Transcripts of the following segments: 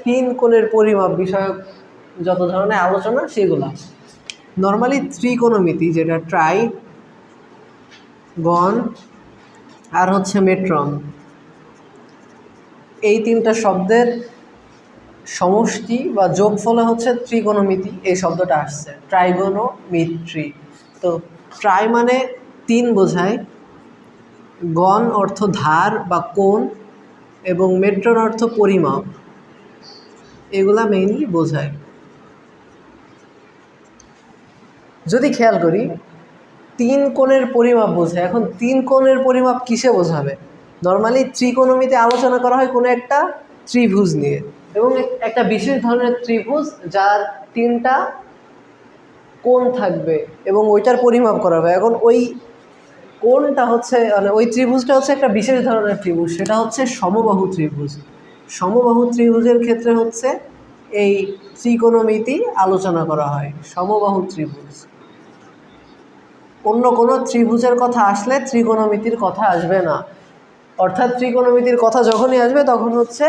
তিন কোণের পরিমাপ বিষয়ক যত ধরনের আলোচনা সেগুলো। নর্মালি ত্রিকোণমিতি যেটা ট্রাই, গণ আর হচ্ছে মেট্রন, এই তিনটা শব্দের সমষ্টি বা যোগফলে হচ্ছে ত্রিকোণমিতি এই শব্দটা আসছে, ট্রাইগোনোমিট্রি। তো ট্রাই মানে তিন বোঝায়, গণ অর্থ ধার বা কোণ, এবং মেট্রন অর্থ পরিমাপ, এগুলা মেইনলি বোঝায়। যদি খেয়াল করি তিন কোণের পরিমাপ বোঝায়, এখন তিন কোণের পরিমাপ কিসে বোঝাবে? নর্মালি ত্রিকোণমিতি আলোচনা করা হয় কোনো একটা ত্রিভুজ নিয়ে, এবং একটা বিশেষ ধরনের ত্রিভুজ যার তিনটা কোণ থাকবে এবং ওইটার পরিমাপ করা হবে। এখন ওই কোণটা হচ্ছে মানে ওই ত্রিভুজটা হচ্ছে একটা বিশেষ ধরনের ত্রিভুজ, সেটা হচ্ছে সমবাহু ত্রিভুজ। সমবাহু ত্রিভুজের ক্ষেত্রে হচ্ছে এই ত্রিকোণমিতি আলোচনা করা হয়, সমবাহু ত্রিভুজ। অন্য কোনো ত্রিভুজের কথা আসলে ত্রিকোণমিতির কথা আসবে না, অর্থাৎ ত্রিকোণমিতির কথা যখনই আসবে তখন হচ্ছে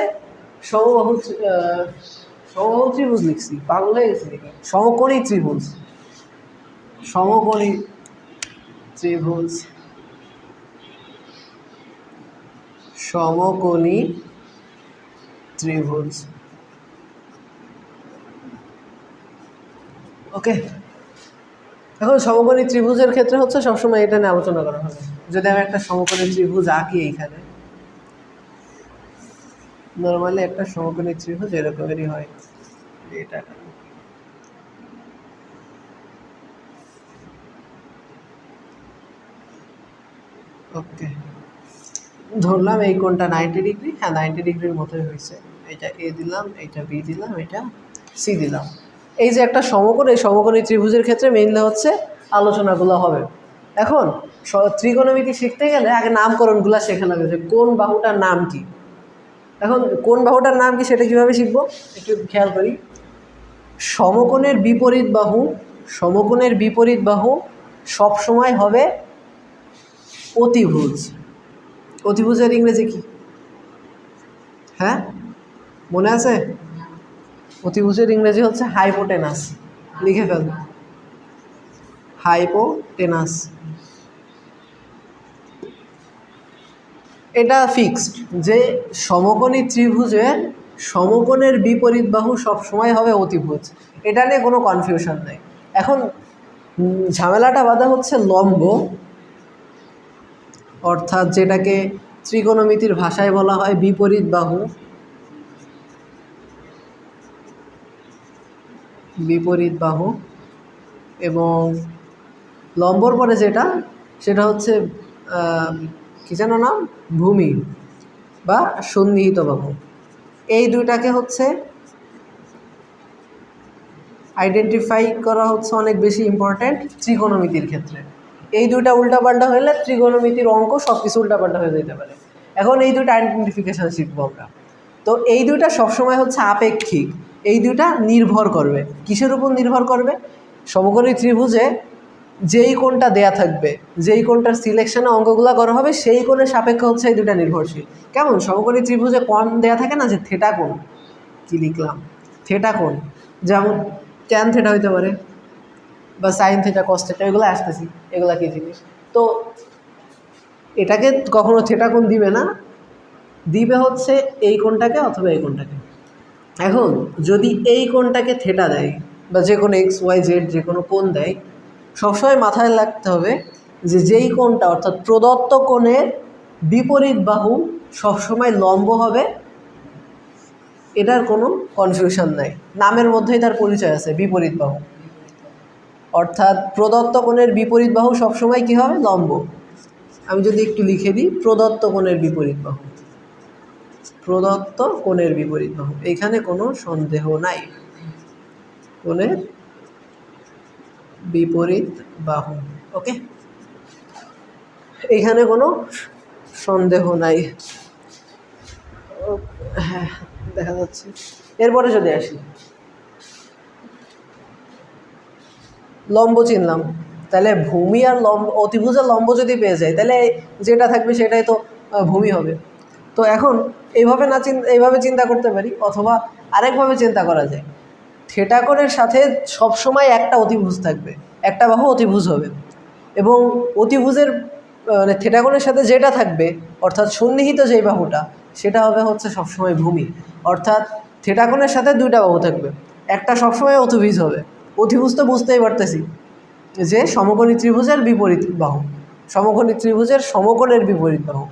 সমবাহু সমবাহু ত্রিভুজ লিখছি, পাগল হয়ে গেছি দেখি, সমকোণী ত্রিভুজ, সমকোণী ত্রিভুজ, সমকোণী ত্রিভুজ। ওকে, এখন সমকোণী ত্রিভুজের ক্ষেত্রে হচ্ছে সবসময় এটা নিয়ে আলোচনা করা হবে। যদি আমি একটা সমকোণী ত্রিভুজ আঁকি, এইখানে নর্মালি একটা সমকোণী ত্রিভুজ এরকমেরই হয়, এটা ওকে ধরলাম এই কোণটা 90 ডিগ্রি, হ্যাঁ 90 ডিগ্রির মতোই হয়েছে। এটা এ দিলাম, এটা বি দিলাম, এটা সি দিলাম। এই যে একটা সমকোণ, এই সমকোণী ত্রিভুজের ক্ষেত্রে মেইনলি হচ্ছে আলোচনাগুলো হবে। এখন ত্রিকোণমিতি শিখতে গেলে আগে নামকরণগুলো শেখা লাগে, যে কোন বাহুটার নাম কি। এখন কোন বাহুটার নাম কি সেটা কিভাবে শিখবো একটু খেয়াল করি। সমকোণের বিপরীত বাহু, সমকোণের বিপরীত বাহু সবসময় হবে অতিভুজ। অতিভুজের ইংরেজি কি? হ্যাঁ মনে আছে? অতিভুজের ইংরেজি হচ্ছে হাইপোটেনাস, লিখে ফেল, হাইপোটেনাস। এটা ফিক্সড যে সমকোণী ত্রিভুজের সমকোণের বিপরীত বাহু সবসময় হবে অতিভুজ, এটা নিয়ে কোনো কনফিউশন নেই। এখন ঝামেলাটা বাঁধা হচ্ছে লম্ব, অর্থাৎ যেটাকে ত্রিকোণমিতির ভাষায় বলা হয় বিপরীত বাহু, বিপরীত বাহু, এবং লম্বর পরে যেটা সেটা হচ্ছে কি যেন নাম, ভূমি বা সন্নিহিত বাহু। এই দুইটাকে হচ্ছে আইডেন্টিফাই করা হচ্ছে অনেক বেশি ইম্পর্ট্যান্ট ত্রিকোণমিতির ক্ষেত্রে। এই দুইটা উল্টাপাল্টা হলে ত্রিকোণমিতির অঙ্ক সব কিছু উল্টাপাল্টা হয়ে যেতে পারে। এখন এই দুইটা আইডেন্টিফিকেশান শিখবো আমরা। তো এই দুইটা সবসময় হচ্ছে আপেক্ষিক, এই দুইটা নির্ভর করবে কিসের উপর? নির্ভর করবে সমকোণী ত্রিভুজে যেই কোণটা দেয়া থাকবে, যেই কোণটার সিলেকশনে অঙ্কগুলো করা হবে সেই কোণের সাপেক্ষে হচ্ছে এই দুটা নির্ভরশীল। কেমন? সমকোণী ত্রিভুজে কোণ দেয়া থাকে না, যে থেটা কোণ, কি লিখলাম, থেটা কোণ, যেমন ট্যান থেটা হইতে পারে বা সাইন থেটা, কস থেটা, এগুলো আসতেছি, এগুলা কি জিনিস। তো এটাকে কখনো থেটা কোণ দিবে না, দিবে হচ্ছে এই কোণটাকে অথবা এই কোণটাকে। এখন যদি এই কোণটাকে থেটা দেয় বা যে কোনো এক্স ওয়াই জেড যে কোনো কোণ দেয়, সবসময় মাথায় রাখতে হবে যে যেই কোণটা অর্থাৎ প্রদত্ত কোণের বিপরীত বাহু সবসময় লম্ব হবে, এটার কোনো কনফিউশন নাই, নামের মধ্যেই তার পরিচয় আছে, বিপরীত বাহু। অর্থাৎ প্রদত্ত কোণের বিপরীত বাহু সবসময় কী হবে? লম্ব। আমি যদি একটু লিখে দিই, প্রদত্ত কোণের বিপরীত বাহু, প্রদত্ত কোণের বিপরীত বাহু, এখানে কোনো সন্দেহ নাই, কোণের বিপরীত বাহু। ওকে, এখানে কোনো সন্দেহ নাই। হ্যাঁ দেখা যাচ্ছে। এরপরে যদি আসি, লম্ব চিনলাম, তাহলে ভূমি আর লম্ব, অতিভুজের লম্ব যদি পেয়ে যায় তাহলে যেটা থাকবে সেটাই তো ভূমি হবে। তো এখন এইভাবে না এইভাবে চিন্তা করতে পারি, অথবা আরেকভাবে চিন্তা করা যায়, থিটা কোণের সাথে সবসময় একটা অতিভুজ থাকবে, একটা বাহু অতিভুজ হবে, এবং অতিভুজের মানে থিটা কোণের সাথে যেটা থাকবে অর্থাৎ সন্নিহিত যেই বাহুটা সেটা হবে হচ্ছে সবসময় ভূমি। অর্থাৎ থিটা কোণের সাথে দুইটা বাহু থাকবে, একটা সবসময় অতিভুজ হবে। অতিভুজ তো বুঝতেই পারতেছি যে সমকোণী ত্রিভুজের বিপরীত বাহু, সমকোণী ত্রিভুজের সমকোণের বিপরীত বাহু।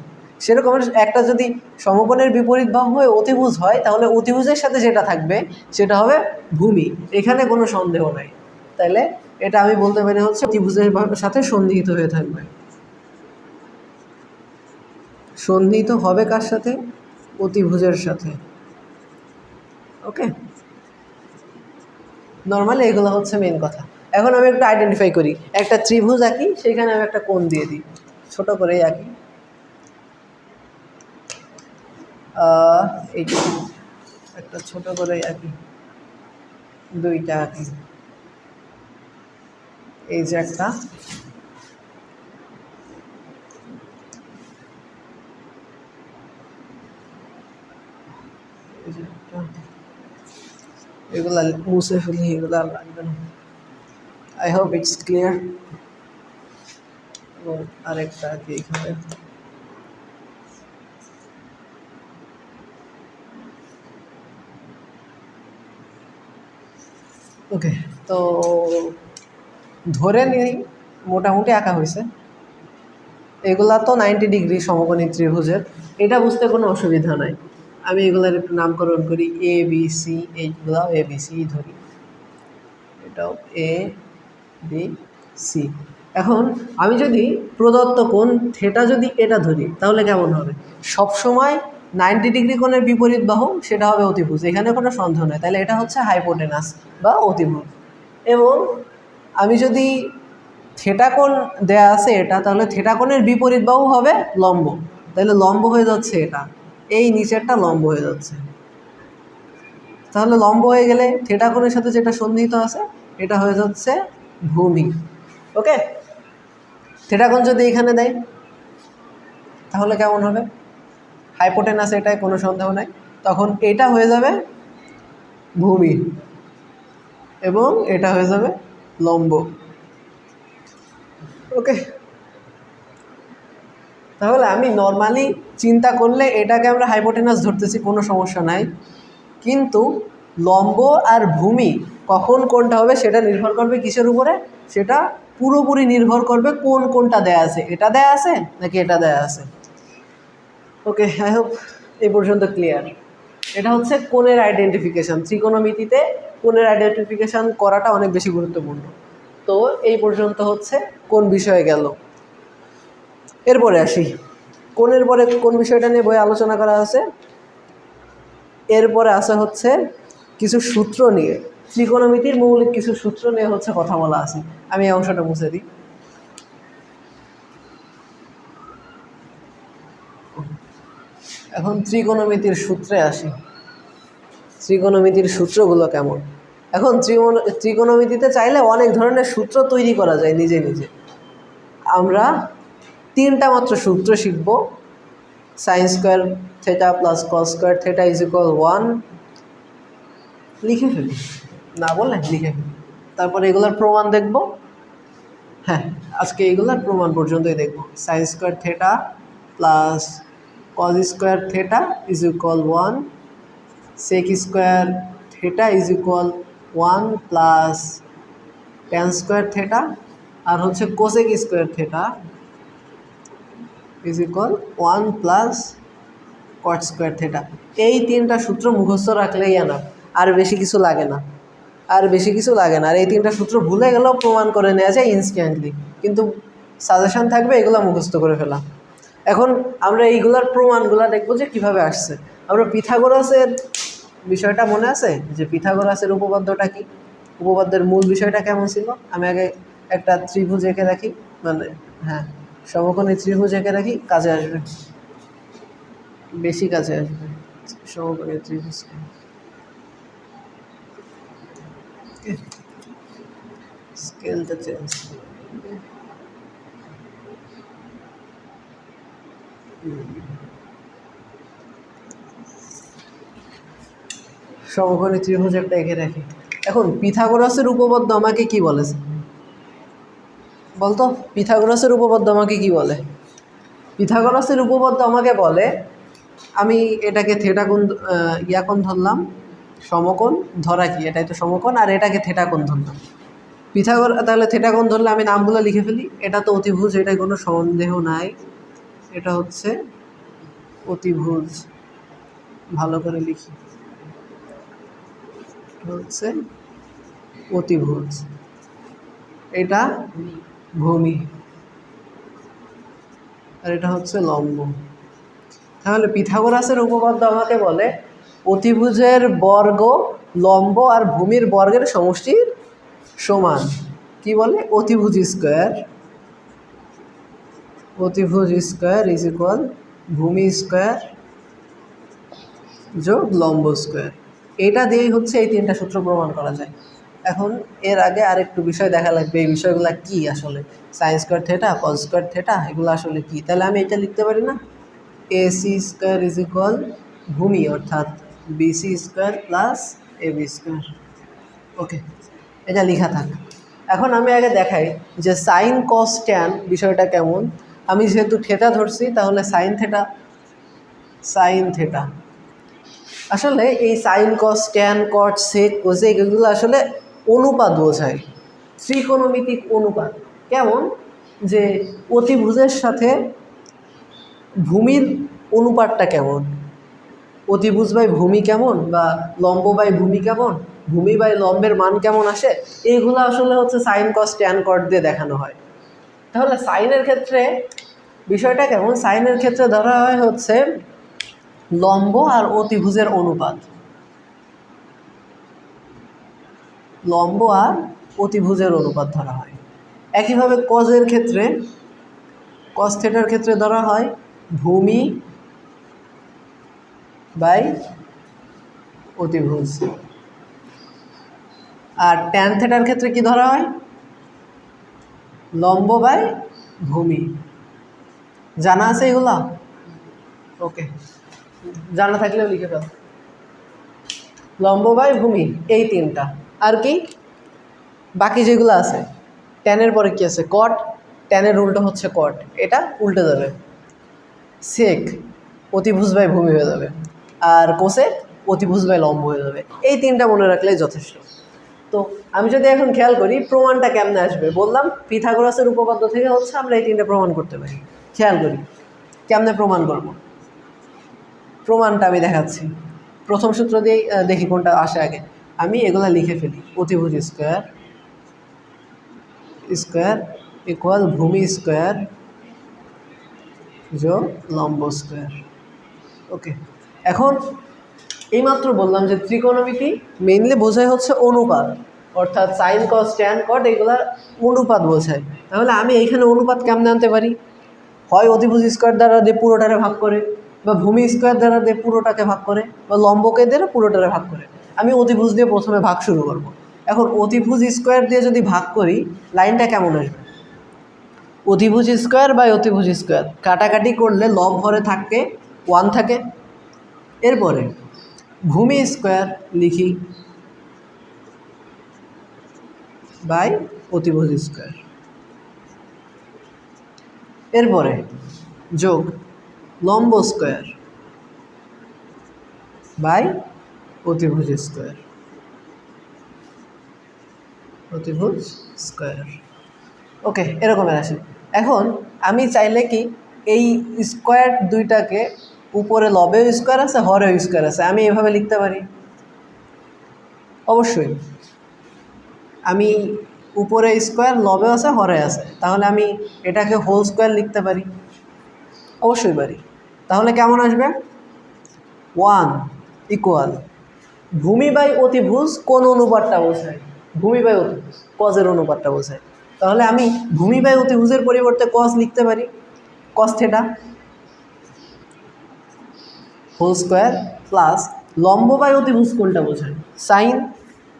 সেরকম একটা যদি সমকোণের বিপরীত বাহু হয়ে অতিভুজ হয় তাহলে অতিভুজের সাথে যেটা থাকবে সেটা হবে ভূমি, এখানে কোনো সন্দেহ নাই। তাইলে এটা আমি বলতে পারি হচ্ছে অতিভুজের সাথে সন্নিহিত হয়ে থাকবে। সন্নিহিত হবে কার সাথে? অতিভুজের সাথে। ওকে, নর্মালি এগুলো হচ্ছে মেন কথা। এখন আমি একটু আইডেন্টিফাই করি, একটা ত্রিভুজ আঁকি, সেখানে আমি একটা কোণ দিয়ে দিই, ছোট করেই আঁকি। এইটা একটা ছোট করেই আঁকি, দুইটা আঁকি, এই যে একটা, এই যে একটা, এগুলা মুছে ফেলি, এগুলা আর লাগবে না। I hope it's clear. এবং আরেকটা আঁকি এখানে। ওকে, তো ধরে নিই মোটামুটি আঁকা হয়েছে। এগুলা তো 90 ডিগ্রি সমকোণী ত্রিভুজের, এটা বুঝতে কোনো অসুবিধা নাই। আমি এগুলার একটু নামকরণ করি, A B C, এইগুলাও A B C ধরি, এটাও এ বি সি। এখন আমি যদি প্রদত্ত কোণ থিটা যদি এটা ধরি তাহলে কেমন হবে? সবসময় 90 ডিগ্রি কোণের বিপরীত বাহু সেটা হবে অতিভুজ, এখানে কোনো সন্দেহ নেই। তাহলে এটা হচ্ছে হাইপোটেনাস বা অতিভুজ। এবং আমি যদি থিটা কোণ দেয়া আছে এটা, তাহলে থিটা কোণের বিপরীত বাহু হবে লম্ব, তাহলে লম্ব হয়ে যাচ্ছে এটা, এই নিচেরটা লম্ব হয়ে যাচ্ছে। তাহলে লম্ব হয়ে গেলে থিটা কোণের সাথে যেটা সন্নিহিত আছে এটা হয়ে যাচ্ছে ভূমি। ওকে, থিটা কোণ যদি এখানে দেয় তাহলে কেমন হবে? হাইপোটেনাস, এটাই কোনো সন্দেহ নাই। তখন এটা হয়ে যাবে ভূমি এবং এটা হয়ে যাবে লম্ব। ওকে, তাহলে আমি নর্মালি চিন্তা করলে এটাকে আমরা হাইপোটেনাস ধরতেছি, কোনো সমস্যা নাই। কিন্তু লম্ব আর ভূমি কখন কোনটা হবে সেটা নির্ভর করবে কিসের উপরে? সেটা পুরোপুরি নির্ভর করবে কোনটা দেয়া আছে, এটা দেয়া আছে নাকি এটা দেয়া আছে। ওকে, আই হোপ এই পর্যন্ত ক্লিয়ার। এটা হচ্ছে কোণের আইডেন্টিফিকেশান। ত্রিকোণমিতিতে কোণের আইডেন্টিফিকেশান করাটা অনেক বেশি গুরুত্বপূর্ণ। তো এই পর্যন্ত হচ্ছে কোন বিষয়ে গেল। এরপরে আসি, কোণের পরে কোন বিষয়টা নিয়ে বই আলোচনা করা আছে? এরপরে আসা হচ্ছে কিছু সূত্র নিয়ে, ত্রিকোণমিতির মৌলিক কিছু সূত্র নিয়ে হচ্ছে কথা বলা আছে। আমি এই অংশটা মুছে দিই। এখন ত্রিকোণমিতির সূত্রে আসি, ত্রিকোণমিতির সূত্রগুলো কেমন। এখন ত্রিকোণমিতিতে চাইলে অনেক ধরনের সূত্র তৈরি করা যায় নিজে নিজে। আমরা 3টা মাত্র সূত্র শিখব। Sign square theta plus cos square theta is equal 1, লিখে ফেলি, না বললে লিখে ফেলি। তারপরে এগুলোর প্রমাণ দেখব। হ্যাঁ, আজকে এগুলোর প্রমাণ পর্যন্তই দেখব। Sine square theta plus cos square theta is equal 1, sec square theta is equal 1 plus tan square theta, আর হচ্ছে cosec square theta is equal 1 plus cot square theta. এই 3টা সূত্র মুখস্থ রাখলেই এনাফ, আর বেশি কিছু লাগে না, আর বেশি কিছু লাগে না। আর এই 3টা সূত্র ভুলে গেলেও প্রমাণ করে নেওয়া যায় ইনস্ট্যান্টলি, কিন্তু সাজেশন থাকবে এগুলো মুখস্থ করে ফেলা। এখন আমরা এইগুলার প্রমাণগুলো দেখবো যে কীভাবে আসছে। আমরা পিথাগোরাসের বিষয়টা মনে আছে যে পিথাগোরাসের উপপাদ্যটা কি, উপপাদ্যের মূল বিষয়টা কেমন ছিল? আমি আগে একটা ত্রিভুজ এঁকে রাখি, মানে হ্যাঁ সমকোণী ত্রিভুজ এঁকে রাখি, কাজে আসবে, বেশি কাজে আসবে সমকোণী ত্রিভুজ। স্কেলটা চেঞ্জ, সমকোণী ত্রিভুজ একটা এঁকে রাখি। এখন পিথাগোরাসের উপপাদ্য আমাকে কি বলেছে বলতো? পিথাগোরাসের উপপাদ্য আমাকে কি বলে? পিথাগোরাসের উপপাদ্য আমাকে বলে, আমি এটাকে থেটা কোণ কোণ ধরলাম, সমকোণ ধরা কি, এটাই তো সমকোণ, আর এটাকে থেটা কোণ ধরলাম। তাহলে থেটা কোণ ধরলে আমি নামগুলো লিখে ফেলি। এটা তো অতিভুজ, এটাই কোনো সন্দেহ নাই, এটা হচ্ছে অতিভুজ। ভালো করে লিখি, হচ্ছে অতিভুজ, এটা ভূমি, আর এটা হচ্ছে লম্ব। তাহলে পিথাগোরাসের উপপাদ্য আমাকে বলে অতিভুজের বর্গ লম্ব আর ভূমির বর্গের সমষ্টির সমান। কি বলে? অতিভুজ স্কোয়ার, অতিভুজ স্কোয়ার ইজ ইকুয়াল ভূমি স্কোয়ার যোগ লম্ব স্কোয়ার। এটা দিয়েই হচ্ছে এই তিনটা সূত্র প্রমাণ করা যায়। এখন এর আগে আরেকটু বিষয় দেখা লাগবে, এই বিষয়গুলো কি আসলে, সাইন স্কোয়ার থেটা, কস স্কোয়ার থেটা, এগুলো আসলে কি। তাহলে আমি এটা লিখতে পারি না, AC স্কোয়ার ইজ ইকুয়াল ভূমি অর্থাৎ BC square plus AB square. Okay, এটা লেখা থাক। এখন আমি আগে দেখাই যে সাইন কস ট্যান বিষয়টা কেমন। আমি যেহেতু থেটা ধরছি, তাহলে সাইন থেটা, সাইন থেটা আসলে এই sine cos tan cot sec cosec এগুলো আসলে অনুপাত বোঝায়, ত্রিকোণমিতিক অনুপাত। কেমন? যে অতিভুজের সাথে ভূমির অনুপাতটা কেমন, অতিভুজ বাই ভূমি কেমন, বা লম্ব বাই ভূমি কেমন, ভূমি বাই লম্বের মান কেমন আসে, এইগুলো আসলে হচ্ছে সাইন কস ট্যান কট দিয়ে দেখানো হয়। তাহলে সাইনের ক্ষেত্রে বিষয়টা কেমন? সাইনের ক্ষেত্রে ধরা হয় হচ্ছে লম্ব আর অতিভুজের অনুপাত, লম্ব আর অতিভুজের অনুপাত ধরা হয়। একইভাবে কজের ক্ষেত্রে, কস থেটার ক্ষেত্রে ধরা হয় ভূমি বাই অতিভুজ। আর ট্যান থেটার ক্ষেত্রে কি ধরা হয়? লম্ব বাই ভূমি। জানা আছে এগুলা? ওকে, জানা থাকলেও লিখে দাও, লম্ব বাই ভূমি, এই তিনটা। আর কি বাকি যেগুলো আছে, ট্যানের পরে কি আছে? কট, ট্যানের উল্টো হচ্ছে কট, এটা উল্টে যাবে। সেক অতিভুজ বাই ভূমি হয়ে যাবে, আর কোসেক অতিভুজ বাই লম্ব হয়ে যাবে। এই তিনটা মনে রাখলেই যথেষ্ট। তো আমি যদি এখন খেয়াল করি প্রমাণটা কেমনে আসবে, বললাম পিথাগোরাসের উপপাদ্য থেকে হচ্ছে আমরা এই তিনটা প্রমাণ করতে পারি। খেয়াল করি কেমনে প্রমাণ করব। প্রমাণটা আমি দেখাচ্ছি। প্রথম সূত্র দিয়েই দেখি কোনটা আসে আগে। আমি এগুলা লিখে ফেলি, অতিভুজ স্কোয়ার স্কোয়ার ইকুয়াল ভূমি স্কোয়ার যোগ লম্ব স্কোয়ার। ওকে, এখন এইমাত্র বললাম যে ত্রিকোণমিতি মেইনলি বোঝায় হচ্ছে অনুপাত, অর্থাৎ সাইন কস ট্যান কট এগুলা অনুপাত বোঝায়। তাহলে আমি এইখানে অনুপাত কেমনে আনতে পারি? হয় অতিভুজ স্কোয়ার দ্বারা দিয়ে পুরোটারে ভাগ করে, বা ভূমি স্কোয়ার দ্বারা দিয়ে পুরোটাকে ভাগ করে, বা লম্বকে দিয়ে পুরোটারে ভাগ করে। আমি অতিভুজ দিয়ে প্রথমে ভাগ শুরু করব। এখন অতিভুজ স্কোয়ার দিয়ে যদি ভাগ করি লাইনটা কেমন আসবে? অতিভুজ স্কোয়ার বাই অতিভুজ স্কোয়ার, কাটাকাটি করলে লব হরে থাকে 1 থাকে। এরপরে ভূমি স্কোয়ার লিখি বাই অতিভুজ স্কোয়ার, এরপরে যোগ লম্ব স্কোয়ার বাই অতিভুজ স্কোয়ার, অতিভুজ স্কোয়ার। ওকে, এরকমের আসে। এখন আমি চাইলে কি এই স্কোয়ার দুইটাকে, উপরে লবেও স্কোয়ার আছে হরেও স্কোয়ার আছে, আমি এভাবে লিখতে পারি। অবশ্যই আমি উপরে স্কোয়ার লবে আছে হরে আছে, তাহলে আমি এটাকে হোল স্কোয়ার লিখতে পারি। অবশ্যই পারি। তাহলে কেমন আসবে? 1 ইকুয়াল ভূমি বাই অতিভুজ কোন অনুপাতটা বোঝায়? ভূমি বাই অতিভুজ কজের অনুপাতটা বোঝায়। তাহলে আমি ভূমি বাই অতিভুজের পরিবর্তে কজ লিখতে পারি, cos theta whole square plus লম্ব বাই অতিভুজ কোনটা বোঝায়? সাইন।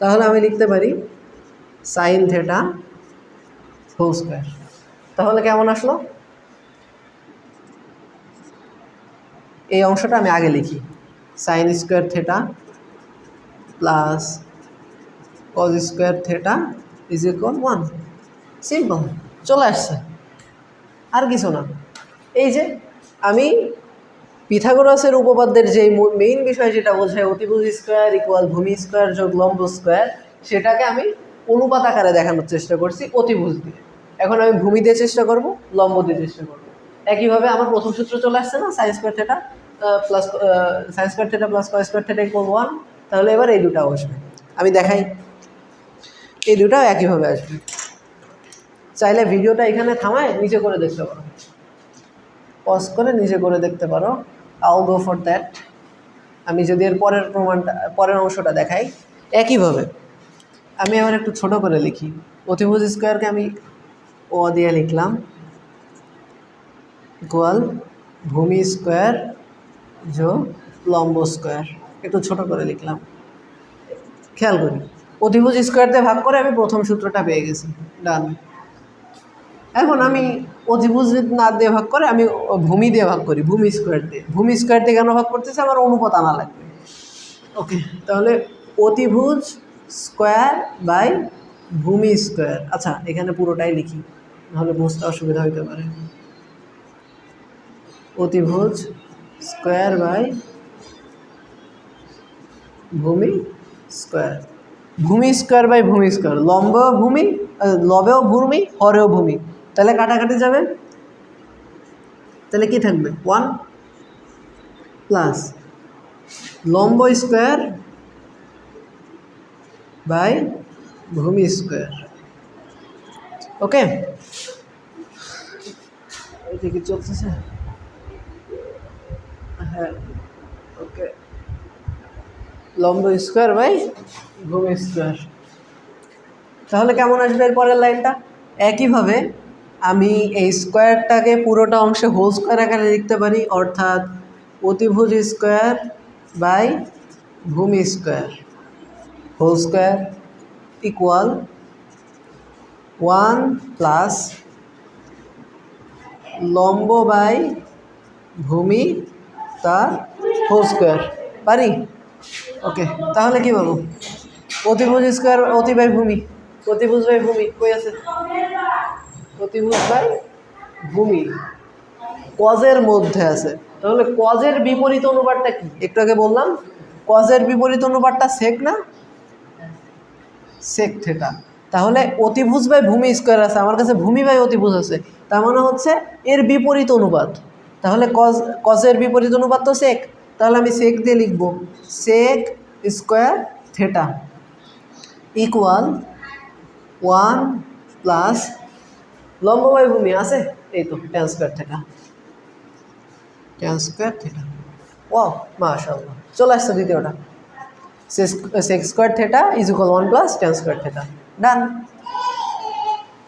তাহলে আমি লিখতে পারি সাইন থেটা হোল স্কোয়ার। তাহলে কেমন আসলো? এই অংশটা আমি আগে লিখি, sign square theta plus cos square theta is equal 1। Simple, চলে আসছে, আর কিছু না। এই যে আমি পিথাগোরাসের উপপাদ্যের যে মেইন বিষয় যেটা বোঝায় অতিভুজ স্কোয়ার ইকুয়াল ভূমি স্কোয়ার যোগ লম্ব স্কোয়ার, সেটাকে আমি অনুপাত আকারে দেখানোর চেষ্টা করছি অতিভুজ দিয়ে। এখন আমি ভূমি দিয়ে চেষ্টা করব, লম্ব দিয়ে চেষ্টা করব। একইভাবে আমার প্রথম সূত্র চলে আসছে না, sign square theta plus sine square theta plus cos square theta equal 1। তাহলে এবার এই দুটাও আসবে, আমি দেখাই এই দুটাও একইভাবে আসবে। চাইলে ভিডিওটা এখানে থামায় নিচে করে দেখতে পারো, পজ করে নিজে করে দেখতে পারো। I will go for that. আমি যদি এর পরের অংশটা দেখাই একইভাবে, আমি আবার একটু ছোট করে লিখি। অতিভুজ স্কোয়ারকে আমি ও দিয়ে লিখলাম ইকুয়াল ভূমি স্কোয়ার যোগ লম্ব স্কোয়ার, একটু ছোট করে লিখলাম। খেয়াল করি অতিভুজ স্কোয়ার দিয়ে ভাগ করে আমি প্রথম সূত্রটা পেয়ে গেছি, ডান। এখন আমি অতিভুজ না দিয়ে ভাগ করে আমি ভূমি দিয়ে ভাগ করি, ভূমি স্কোয়ার দিয়ে। ভূমি স্কোয়ার দিয়ে কেন ভাগ করতেছে, আমার অনুপাত আনা লাগবে। ওকে, তাহলে অতিভুজ স্কোয়ার বাই ভূমি স্কোয়ার। আচ্ছা, এখানে পুরোটাই লিখি, নাহলে বুঝতে অসুবিধা হইতে পারে। অতিভুজ স্কোয়ার বাই ভূমি স্কোয়ার। ভূমি স্কোয়ার বাই ভূমি স্কোয়ার, লম্বেও ভূমি, লবেও ভূমি, হরেও ভূমি, তাহলে কাটাকাটি যাবে। তাহলে কি থাকবে 1 প্লাস লম্ব স্কোয়ার বাই ভূমি স্কোয়ার। ওকে, এটা কি চলতেছে? হ্যাঁ, ওকে, লম্ব স্কোয়ার বাই ভূমি স্কোয়ার। তাহলে কেমন আসবে এর পরের লাইনটা? একইভাবে আমি এই স্কোয়ারটাকে পুরোটা অংশে হোল স্কোয়ার আকারে লিখতে পারি, অর্থাৎ অতিভুজ স্কোয়ার বাই ভূমি square whole square equal 1 plus লম্ব বাই ভূমি তার হোল স্কোয়ার। পারি? ওকে, তাহলে কি বলবো? অতিভুজ স্কোয়ার অতি বাই ভূমি, অতিভুজ বাই ভূমি কই আছে? অতিভুজ বাই ভূমি কজের মধ্যে আছে। তাহলে কজের বিপরীত অনুপাতটা কি? একটু আগে বললাম কজের বিপরীত অনুপাতটা সেক না, সেক থেটা। তাহলে অতিভুজ বাই ভূমি স্কোয়ার আছে, আমার কাছে ভূমি বাই অতিভুজ আছে, তার মানে হচ্ছে এর বিপরীত অনুপাত। তাহলে কজের বিপরীত অনুপাত তো সেক, তাহলে আমি সেক দিয়ে লিখব sec square theta equal 1 plus লম্ব বাই ভূমি আছে, এই তো tan square theta, tan square theta. ও মাশাআল্লাহ, চলে আসছে দ্বিতীয়টা, sec square theta is equal 1 plus tan square theta, done.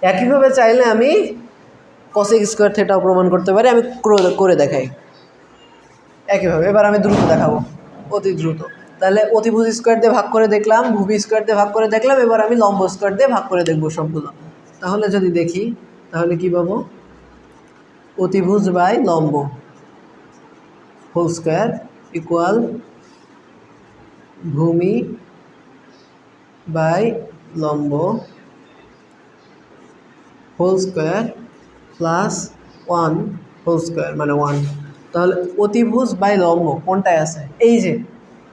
একইভাবে চাইলে আমি কসেক স্কোয়ার থেটাও প্রমাণ করতে পারি, আমি করে দেখাই একইভাবে। এবার আমি দ্রুত দেখাবো, অতি দ্রুত। তাহলে অতিভুজ স্কোয়ার দিয়ে ভাগ করে দেখলাম, ভূমি স্কোয়ার দিয়ে ভাগ করে দেখলাম, এবার আমি লম্ব স্কোয়ার দিয়ে ভাগ করে দেখবো সবগুলো। তাহলে যদি দেখি তাহলে কি পাবো? অতিভুজ বাই লম্ব হোল স্কোয়ার ইকুয়াল ভূমি বাই লম্ব whole square plus 1 whole square মানে 1। তাহলে অতিভুজ বাই লম্ব কোনটায় আছে? এই যে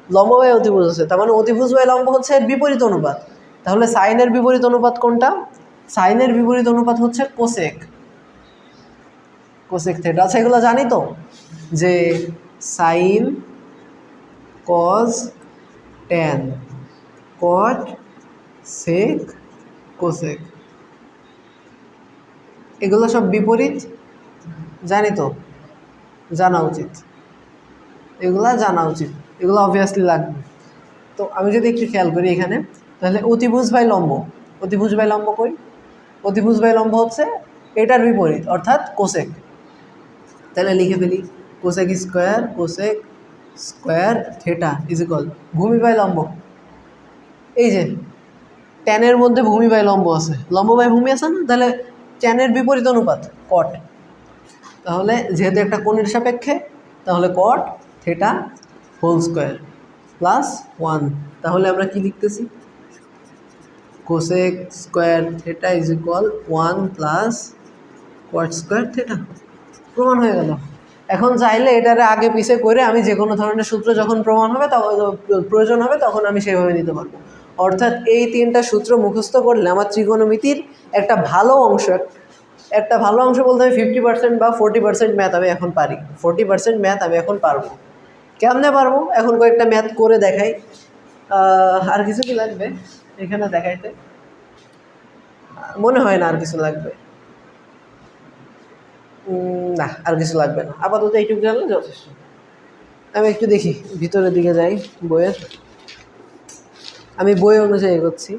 লম্ব বাই অতিভুজ আছে, তার মানে অতিভুজ বাই লম্ব হচ্ছে এর বিপরীত অনুপাত। তাহলে সাইনের বিপরীত অনুপাত কোনটা? সাইনের বিপরীত অনুপাত হচ্ছে কোসেক, কোসেক থেটা। আচ্ছা, এগুলো জানি তো যে sine cos tan cot sec cosec, এগুলো সব বিপরীত, জানি তো, জানা উচিত, এগুলা জানা উচিত, এগুলো অবভিয়াসলি লাগবে। তো আমি যদি একটু খেয়াল করি এখানে, তাহলে অতিভুজ বাই লম্ব, অতিভুজ বাই লম্ব কই? অতিভুজ বাই লম্ব হচ্ছে এটার বিপরীত অর্থাৎ কোসেক। তাহলে লিখে ফেলি cosec square theta is equal ভূমি বাই লম্ব। এই যে ট্যানের মধ্যে ভূমি বাই লম্ব আছে, লম্ব বাই ভূমি আছে না, তাহলে ট্যানের বিপরীত অনুপাত কট। তাহলে যেহেতু একটা কোণের সাপেক্ষে, তাহলে cot theta whole square plus 1 তাহলে আমরা কি লিখতেছি, cosec square theta is equal 1 plus cot square theta. প্রমাণ হয়ে গেল। এখন চাইলে এটারে আগে পিছে করে আমি যে কোনো ধরনের সূত্র যখন প্রমাণ হবে তখন প্রয়োজন হবে তখন আমি সেভাবে নিতে পারবো। অর্থাৎ এই 3টা সূত্র মুখস্থ করলে আমার ত্রিকোণমিতির একটা ভালো অংশ বলতে আমি 50% বা 40% ম্যাথ আমি এখন পারি। 40% ম্যাথ আমি এখন পারবো। কেমনে পারবো? এখন কয়েকটা ম্যাথ করে দেখাই। আর কিছু কি লাগবে এখানে দেখাইতে? মনে হয় না আর কিছু লাগবে। না, আর কিছু লাগবে না, আপাতত এইটুকু জানলে যথেষ্ট। আমি একটু দেখি ভিতরের দিকে যাই বইয়ের, আমি বই অনুযায়ী এগোচ্ছি।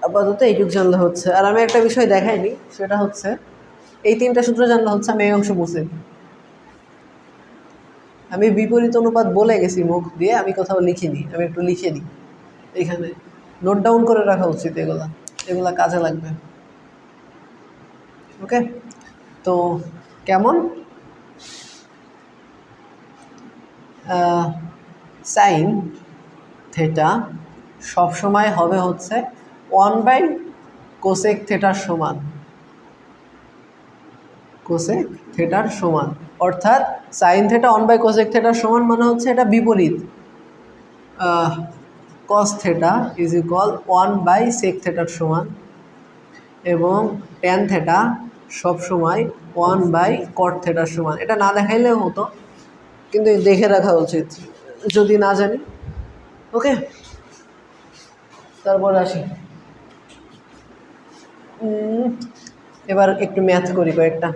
আপাতত এইটুকু জানলে হচ্ছে। আর আমি একটা বিষয় দেখাইনি, সেটা হচ্ছে এই 3টা সূত্র জানলে হচ্ছে আমি এই অংশ বুঝি। আমি বিপরীত অনুপাত বলে গেছি মুখ দিয়ে, আমি কোথাও লিখিনি, আমি একটু লিখে দিই এখানে, নোট ডাউন করে রাখা উচিত। এগুলা কাজে লাগবে। ওকে, তো কেমন সাইন থেটা সবসময় হবে হচ্ছে 1/কোসেক থেটার সমান। কোসেক থেটার সমান অর্থাৎ সাইন থেটা 1/কোসেক থেটার সমান মানে হচ্ছে এটা বিপরীত। কস থেটা ইজ ইকুয়াল 1/সেক থেটার সমান এবং ট্যান থেটা সবসময় 1/কট থেটার সমান। এটা না দেখাইলেও হতো, কিন্তু দেখে রাখা উচিত যদি না জানি। ওকে, তারপর আসি, এবার একটু ম্যাথ করি কয়েকটা।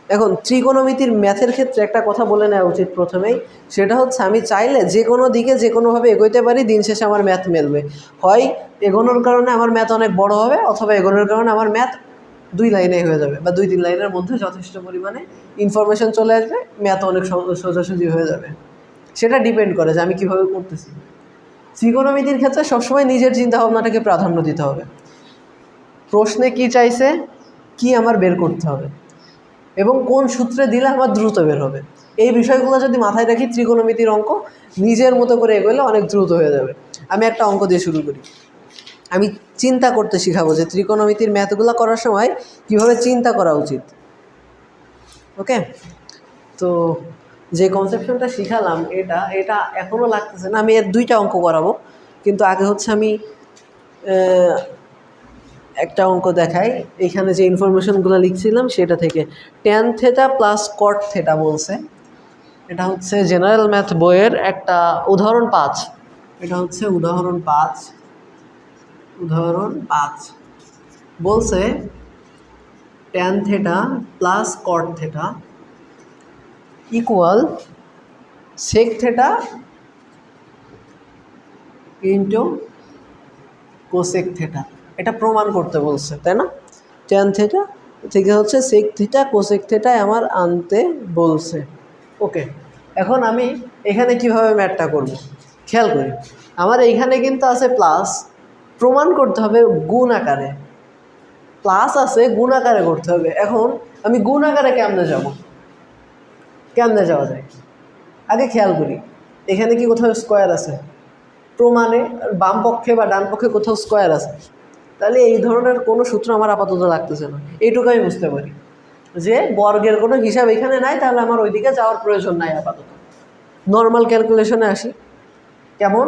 এখন ত্রিকোণমিতির ম্যাথের ক্ষেত্রে একটা কথা বলে নেওয়া উচিত প্রথমেই, সেটা হচ্ছে আমি চাইলে যে কোনো দিকে যে কোনোভাবে এগোতে পারি, দিন শেষে আমার ম্যাথ মেলবে। হয় এগোনোর কারণে আমার ম্যাথ অনেক বড় হবে, অথবা এগোনোর কারণে আমার ম্যাথ 2 লাইনে হয়ে যাবে, বা 2-3 লাইনের মধ্যে যথেষ্ট পরিমাণে ইনফরমেশন চলে আসবে, ম্যাথ অনেক সোজাসুজি হয়ে যাবে। সেটা ডিপেন্ড করে যে আমি কীভাবে করতেছি। ত্রিকোণমিতির ক্ষেত্রে সবসময় নিজের চিন্তাভাবনাটাকে প্রাধান্য দিতে হবে। প্রশ্নে কি চাইছে, কি আমার বের করতে হবে, এবং কোন সূত্রে দিলে আমার দ্রুত বের হবে, এই বিষয়গুলো যদি মাথায় রাখি, ত্রিকোণমিতির অঙ্ক নিজের মতো করে এগোলে অনেক দ্রুত হয়ে যাবে। আমি একটা অঙ্ক দিয়ে শুরু করি। আমি চিন্তা করতে শিখাবো যে ত্রিকোণমিতির ম্যাথগুলো করার সময় কিভাবে চিন্তা করা উচিত। ওকে, তো যে কনসেপশনটা শিখালাম এটা এখনও লাগতেছে না। আমি এর 2টা অঙ্ক করাবো, কিন্তু আগে হচ্ছে আমি একটা অঙ্ক দেখাই। এখানে যে ইনফরমেশনগুলো লিখছিলাম সেটা থেকে, tan theta plus cot theta বলছে। এটা হচ্ছে জেনারেল ম্যাথ বইয়ের একটা উদাহরণ 5। এটা হচ্ছে উদাহরণ 5। বলছে tan theta plus cot theta equal sec theta into cosec theta. এটা প্রমাণ করতে বলছে, তাই না? ট্যান থেটা থেকে হচ্ছে সেক থিটা কোসেক থেটায় আমার আনতে বলছে। ওকে, এখন আমি এখানে কিভাবে ম্যাথটা করব খেয়াল করি। আমার এইখানে কিন্তু আছে প্লাস, প্রমাণ করতে হবে গুণ আকারে। প্লাস আছে, গুণ আকারে করতে হবে। এখন আমি গুণ আকারে কেমনে যাওয়া যায়? আগে খেয়াল করি, এখানে কি কোথাও স্কোয়ার আছে? প্রমাণে বাম পক্ষে বা ডান পক্ষে কোথাও স্কোয়ার আছে। তাহলে এই ধরনের কোনো সূত্র আমার আপাতত লাগতেছে না। এইটুকু আমি বুঝতে পারি যে বর্গের কোনো হিসাব এখানে নাই, তাহলে আমার ওইদিকে যাওয়ার প্রয়োজন নাই আপাতত। নর্মাল ক্যালকুলেশনে আসি। কেমন?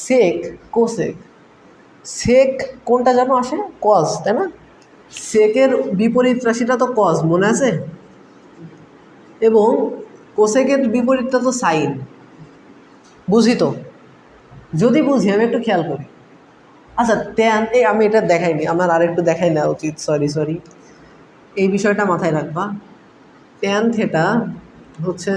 সেক কোসেক। সেক কোনটা যেন আসে? কজ, তাই না? সেকের বিপরীত রাশিটা তো কজ, মনে আছে? এবং কোসেকের বিপরীতটা তো সাইন। বুঝি তো? যদি বুঝি আমি একটু খেয়াল করি। আচ্ছা, ট্যান, আমি এটা দেখাইনি, আমার আরেকটু দেখাই নেওয়া উচিত। সরি, এই বিষয়টা মাথায় রাখবা। ট্যান থেটা হচ্ছে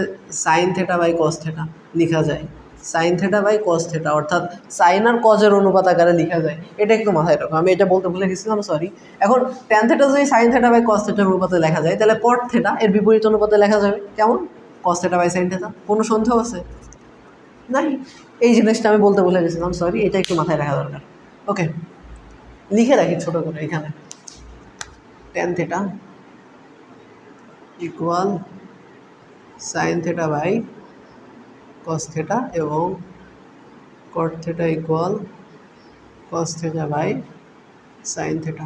sine theta by cos theta লেখা যায়। Sine theta by cos theta, অর্থাৎ সাইন আর কজের অনুপাত আকারে লেখা যায়। এটা একটু মাথায় রাখো, আমি এটা বলতে ভুলে গেছিলাম, সরি। এখন ট্যান থেটা যদি সাইন থেটা বাই কস থেটার অনুপাতে লেখা যায়, তাহলে কট থেটা এর বিপরীত অনুপাতে লেখা যাবে কেমন? Cos theta by sine theta. কোনো সন্দেহ আছে? নাই। এই জিনিসটা আমি বলতে ভুলে গেছিলাম, সরি, এটা একটু মাথায় রাখা দরকার। ওকে, লিখে রাখি ছোটো করে এখানে, tan theta equal sine theta by cos theta এবং cot theta equal cos theta by sine theta.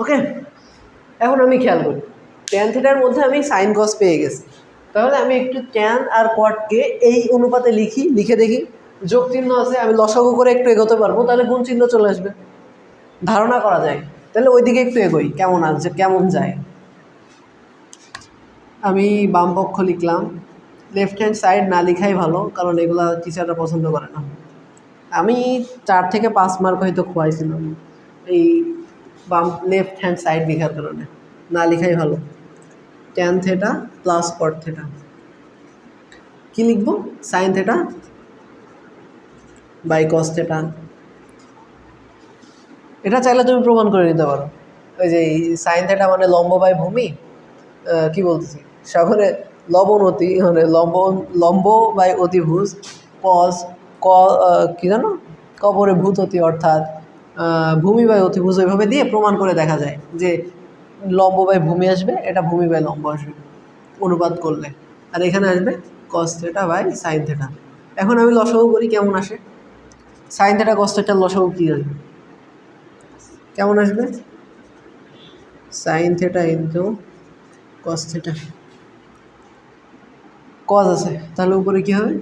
Okay, এখন আমি খেয়াল করি ট্যান থেটার মধ্যে আমি সাইন কস পেয়ে গেছি, তাহলে আমি একটু ট্যান আর কটকে এই অনুপাতে লিখে দেখি, যোগ চিহ্ন আছে, আমি লসাগু করে একটু এগোতে পারবো, তাহলে গুণ চিহ্ন চলে আসবে, ধারণা করা যায়। তাহলে ওইদিকে একটু এগোই, কেমন আছে কেমন যায়। আমি বাম পক্ষ লিখলাম, লেফট হ্যান্ড সাইড না লিখাই ভালো, কারণ এগুলা টিচাররা পছন্দ করে না। আমি 4 থেকে 5 মার্ক হয়তো খোয়াইছিলাম এই বাম লেফট হ্যান্ড সাইড লেখার কারণে, না লিখাই ভালো। Tan theta plus cot theta, কী লিখবো, sine theta by cos theta. এটা চাইলে তুমি প্রমাণ করে নিতে পারো, ওই যে সাইন থেটা মানে লম্ব বাই ভূমি, কি বলতেছি সাগরে লবণতি মানে লম্ব বাই অতিভুজ, কস কি জানো কবরে ভূততি অর্থাৎ ভূমি বাই অতিভুজ, ওইভাবে দিয়ে প্রমাণ করে দেখা যায় যে লম্ব বাই ভূমি আসবে, এটা ভূমি বাই লম্ব আসবে অনুপাত করলে, আর এখানে আসবে cos theta by sine theta. এখন আমি লসাগু করি, কেমন আসে, সাইন থেটা কস থেটার লসাগু কী আসবে, কেমন আসবে, sine theta into cos theta, cos আছে তাহলে উপরে কী হবে,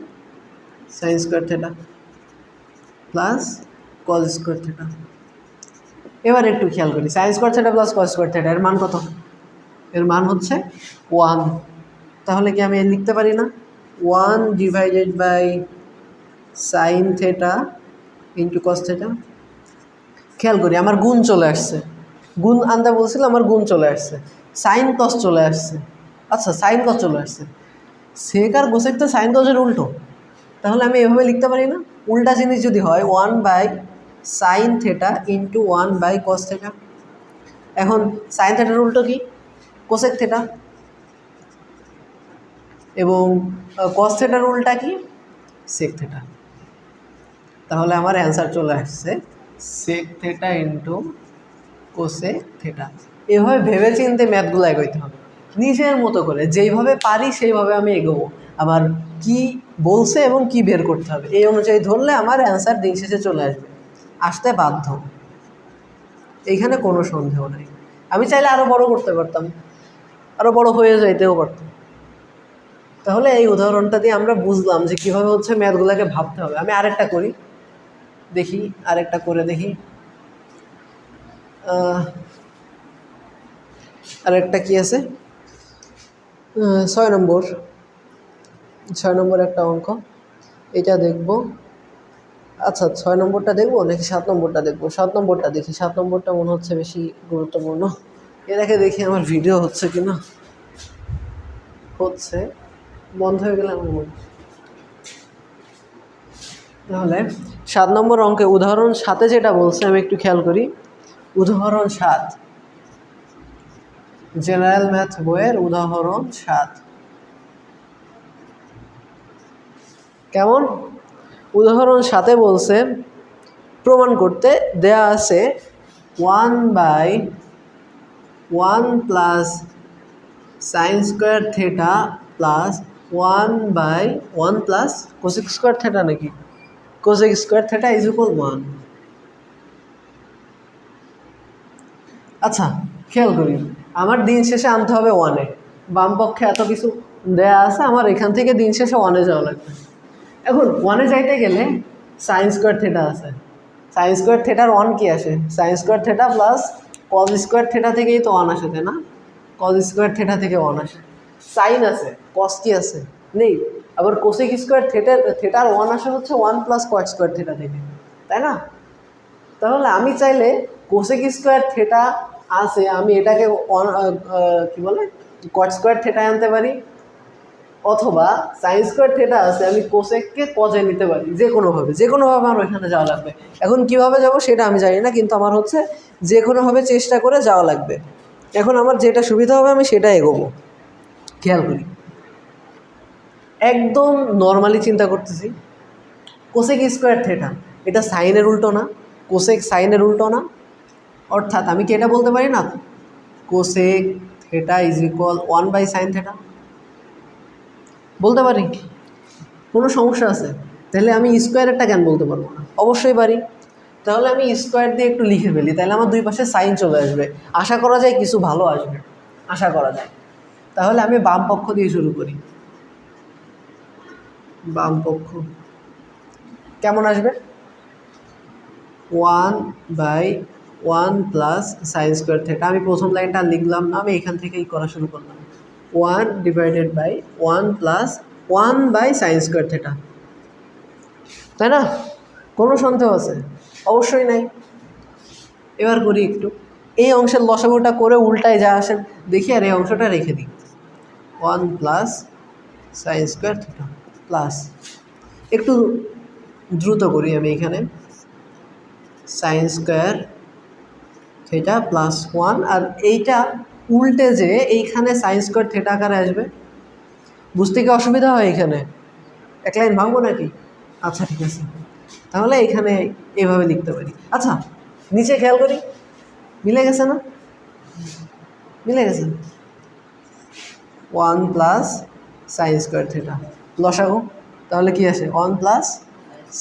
sine square theta plus cos square theta. এবার একটু খেয়াল করি, sine square theta plus cos square theta এর মান কত, এর মান হচ্ছে 1, তাহলে কি আমি লিখতে পারি না 1 divided by sine theta into cos theta. খেয়াল করি আমার গুণ চলে আসছে, গুণ আনতে বলছিল, আমার গুণ চলে আসছে, সাইন কস চলে আসছে। আচ্ছা সাইন কস চলে আসছে, সেক আর গোসেক তো সাইন কসের উল্টো, তাহলে আমি এভাবে লিখতে পারি না, উল্টা জিনিস যদি হয় 1 by sine theta into 1 by cos theta. এখন সাইন থেটার উল্টো কি, কোসেক থেটা, এবং কস থেটার উল্টা কি, সেক থেটা। তাহলে আমার অ্যান্সার চলে আসছে sec theta into cosec theta. এভাবে ভেবে চিনতে ম্যাথগুলো এগোইতে হবে, নিজের মতো করে যেইভাবে পারি সেইভাবে আমি এগোবো, আমার কি বলছে এবং কি বের করতে হবে এই অনুযায়ী ধরলে আমার অ্যান্সার দিন শেষে চলে আসতে বাধ্য, এইখানে কোনো সন্দেহ নেই। আমি চাইলে আরও বড় করতে পারতাম, আরও বড় হয়ে যাইতেও পারতাম। তাহলে এই উদাহরণটা দিয়ে আমরা বুঝলাম যে কীভাবে হচ্ছে ম্যাথগুলোকে ভাবতে হবে। আমি আরেকটা করি দেখি, আরেকটা করে দেখি, আরেকটা কি আছে, 6 নম্বর একটা অঙ্ক, এটা দেখব। আচ্ছা 6 নম্বরটা দেখবো নাকি 7 নম্বরটা দেখবো, 7 নম্বরটা দেখি, 7 নম্বরটা মনে হচ্ছে বেশি গুরুত্বপূর্ণ। এটাকে দেখি আমার ভিডিও হচ্ছে কি না, হচ্ছে, বন্ধ হয়ে গেলে আমার মনে, তাহলে 7 নম্বর অঙ্কে উদাহরণ 7-এ যেটা বলছে আমি একটু খেয়াল করি। উদাহরণ 7, জেনারেল ম্যাথ বইয়ের উদাহরণ 7 কেমন, উদাহরণ 7-এ বলছে প্রমাণ করতে দেয়া আছে 1 by 1 plus sine square theta plus 1 by 1 plus cosec square theta, নাকি cosec square theta is equal 1। আচ্ছা খেয়াল করি, আমার দিন শেষে আনতে হবে 1-এ, বাম পক্ষে এত কিছু দেয়া আছে, আমার এখান থেকে দিন শেষে 1-এ যাওয়া লাগবে। এখন 1-এ যাইতে গেলে সাইন স্কোয়ার থেটা আছে, সাইন স্কোয়ার থেটার 1 কি আসে, sign square theta plus cos square theta থেকেই তো 1 আসে, তাই না, কজ স্কোয়ার থেটা থেকে 1 আসে, সাইন আছে, কস কি আছে নেই, আবার কোসেক স্কোয়ার থেটার 1 আসে হচ্ছে 1 প্লাস কট স্কোয়ার থেটা থেকে, তাই না। তাহলে আমি চাইলে কোসেক স্কোয়ার থেটা আছে, আমি এটাকে কি বলে কট স্কোয়ার থেটায় আনতে পারি, অথবা সাইন স্কোয়ার থেটা আছে আমি কোসেককে কজে নিতে পারি, যে কোনোভাবে আমার ওইখানে যাওয়া লাগবে। এখন কিভাবে যাব সেটা আমি জানি না, কিন্তু আমার হচ্ছে যে কোনোভাবে চেষ্টা করে যাওয়া লাগবে। এখন আমার যেটা সুবিধা হবে আমি সেটা এগোবো। খেয়াল করি, একদম নর্মালি চিন্তা করতেছি, কোসেক স্কোয়ার থেটা এটা সাইনের উল্টো না, কোসেক সাইনের উল্টো না, অর্থাৎ আমি কি এটা বলতে পারি না cosec theta is equal 1 by sine theta, বলতে পারি, কোনো সমস্যা আছে, তাহলে আমি স্কোয়ারেরটা কেন বলতে পারবো না? অবশ্যই পারি। তাহলে আমি স্কোয়ার দিয়ে একটু লিখে ফেলি, তাহলে আমার দুই পাশে সাইন চলে আসবে, আশা করা যায় কিছু ভালো আসবে, আশা করা যায়। তাহলে আমি বাম পক্ষ দিয়ে শুরু করি। বাম পক্ষ কেমন আসবে? 1/1 প্লাস সাইন স্কোয়ার থিটা। আমি প্রথম লাইনটা লিখলাম না, আমি এখান থেকেই করা শুরু করলাম। 1/1 প্লাস 1/সাইন স্কোয়ার থিটা, তাই না? কোনো সন্দেহ আছে? অবশ্যই নাই। এবার করি একটু, এই অংশের লসাগুটা করে উল্টায় যা আসে দেখি, আর এই অংশটা রেখে দিই। 1 plus sine square theta plus, একটু দ্রুত করি আমি এখানে, সাইন স্কোয়ার থিটা প্লাস 1, আর এইটা উল্টে যে এইখানে সাইন স্কোয়ার থিটা আকারে আসবে। বুঝতে কি অসুবিধা হয় এখানে? এক লাইন ভাঙবো নাকি? আচ্ছা ঠিক আছে, তাহলে এখানে এভাবে লিখতে পারি। আচ্ছা নিচে খেয়াল করি, মিলে গেছে না? মিলে গেছে। 1 প্লাস সাইন স্কোয়ার থিটা লসাগু, তাহলে কি আসে? 1 প্লাস